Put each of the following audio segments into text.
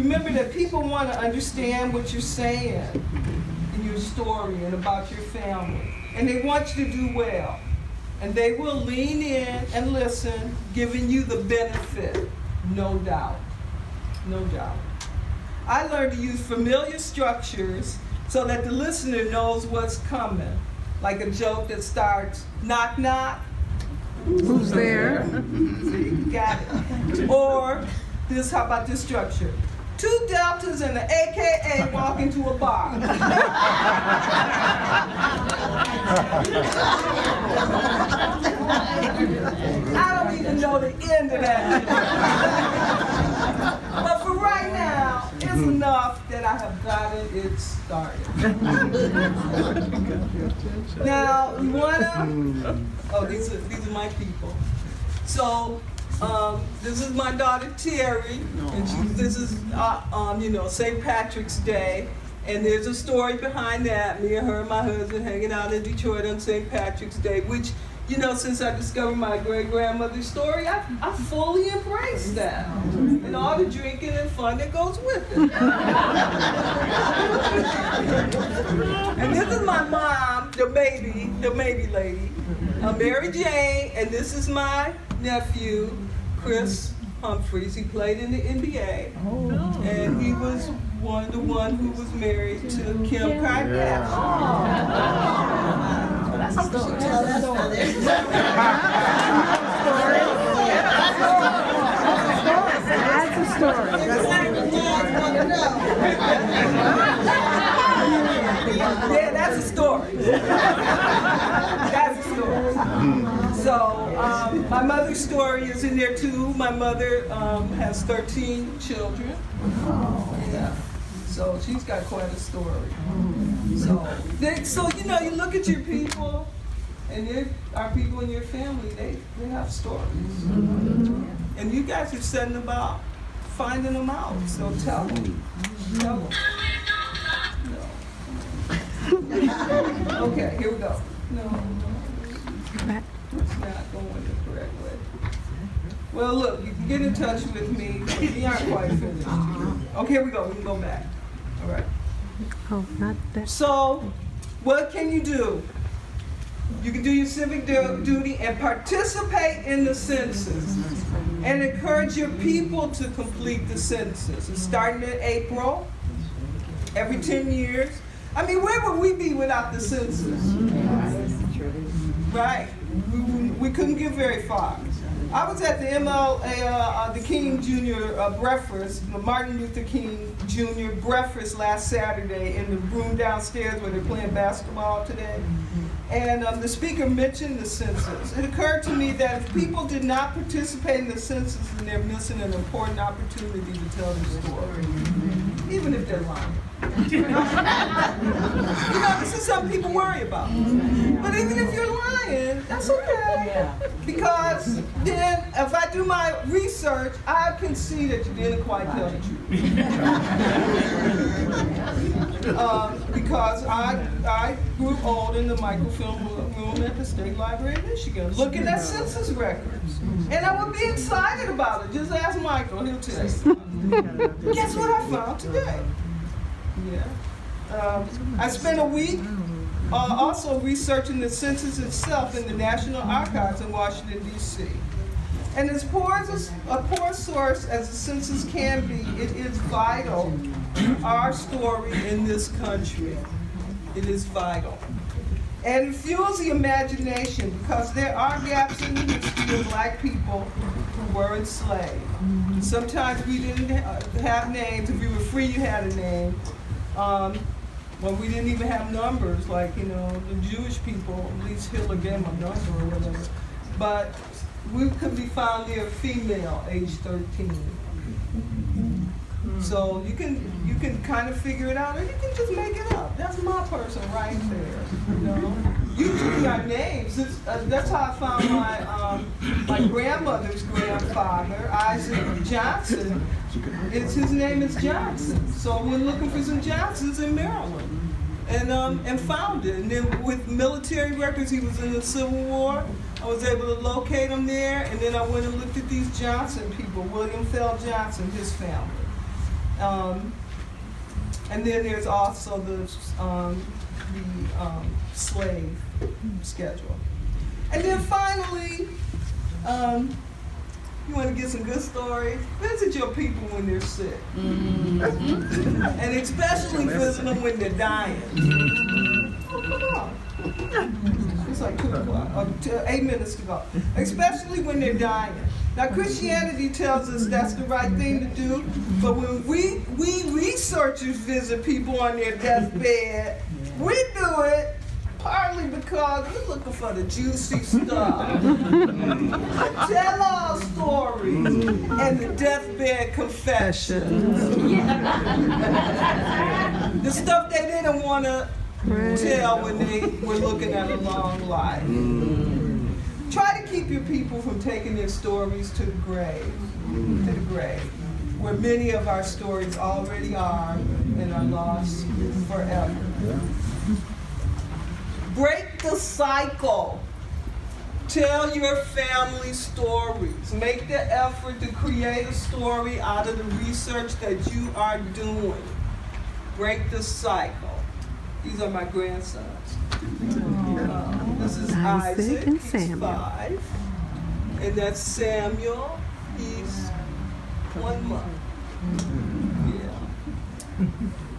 remember that people want to understand what you're saying in your story and about your family. And they want you to do well. And they will lean in and listen, giving you the benefit, no doubt. No doubt. I learned to use familiar structures so that the listener knows what's coming. Like a joke that starts, knock, knock. Who's there? See, got it. Or this, how about this structure? 2 deltas and an AKA walk into a bar. I don't even know the end of that. But for right now, it's enough that I have gotten it started. Now, you wanna? Oh, these are my people. So. This is my daughter Terry, and this is St. Patrick's Day, and there's a story behind that. Me and her and my husband hanging out in Detroit on St. Patrick's Day, which, since I discovered my great-grandmother's story, I fully embraced that, and all the drinking and fun that goes with it. And this is my mom, the baby lady, Mary Jane, and this is my nephew, Chris Humphries. He played in the NBA, and he was the one who was married to Kim Kardashian. That's a story. That's a story. Yeah, that's a story. That's a story. So, my mother's story is in there too. My mother has 13 children. Yeah. So she's got quite a story. So you look at your people, and our people in your family, they have stories. And you guys are setting about finding them out. So tell them. Tell them. No. Okay, here we go. No. It's not going the correct way. Well, look, you can get in touch with me. We aren't quite finished. Okay, here we go. We can go back. All right. Oh, not that. So, what can you do? You can do your civic duty and participate in the census and encourage your people to complete the census. It's starting in April, every 10 years. I mean, where would we be without the census? Right? We couldn't get very far. I was at the MLA, the King Jr. Breakfast, the Martin Luther King Jr. Breakfast last Saturday in the room downstairs where they're playing basketball today. And the speaker mentioned the census. It occurred to me that if people did not participate in the census, then they're missing an important opportunity to tell their story, even if they're lying. This is something people worry about. But even if you're lying, that's okay. Because then, if I do my research, I can see that you didn't quite tell the truth. Because I grew old in the microfilm room at the State Library of Michigan, looking at census records. And I would be excited about it. Just ask Michael, he'll tell you. Guess what I found today? Yeah. I spent a week also researching the census itself in the National Archives in Washington, D.C. And as poor a source as the census can be, it is vital to our story in this country. It is vital. And it fuels the imagination because there are gaps in the history of Black people who were enslaved. Sometimes we didn't have names. If you were free, you had a name. Well, we didn't even have numbers, like, the Jewish people, at least Hitler gave them a number or whatever. But we could be found near female, age 13. So you can kind of figure it out, or you can just make it up. That's my person right there. Usually our names. That's how I found my grandmother's grandfather, Isaac Johnson. His name is Johnson. So we're looking for some Johnsons in Maryland, and found it. And then with military records, he was in the Civil War. I was able to locate him there, and then I went and looked at these Johnson people, William Fell Johnson, his family. And then there's also the slave schedule. And then finally, you want to get some good stories? Visit your people when they're sick. And especially visit them when they're dying. Oh, come on. It's like 2 o'clock, or 8 minutes to go. Especially when they're dying. Now, Christianity tells us that's the right thing to do, but when we researchers visit people on their deathbed, we do it partly because we're looking for the juicy stuff. Tell all stories and the deathbed confessions. The stuff they didn't want to tell when they were looking at a long life. Try to keep your people from taking their stories to the grave, where many of our stories already are and are lost forever. Break the cycle. Tell your family stories. Make the effort to create a story out of the research that you are doing. Break the cycle. These are my grandsons. This is Isaac, and he's Samuel. 5. And that's Samuel, he's 1 month. Yeah.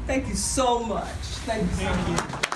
Thank you so much. Thank you so much.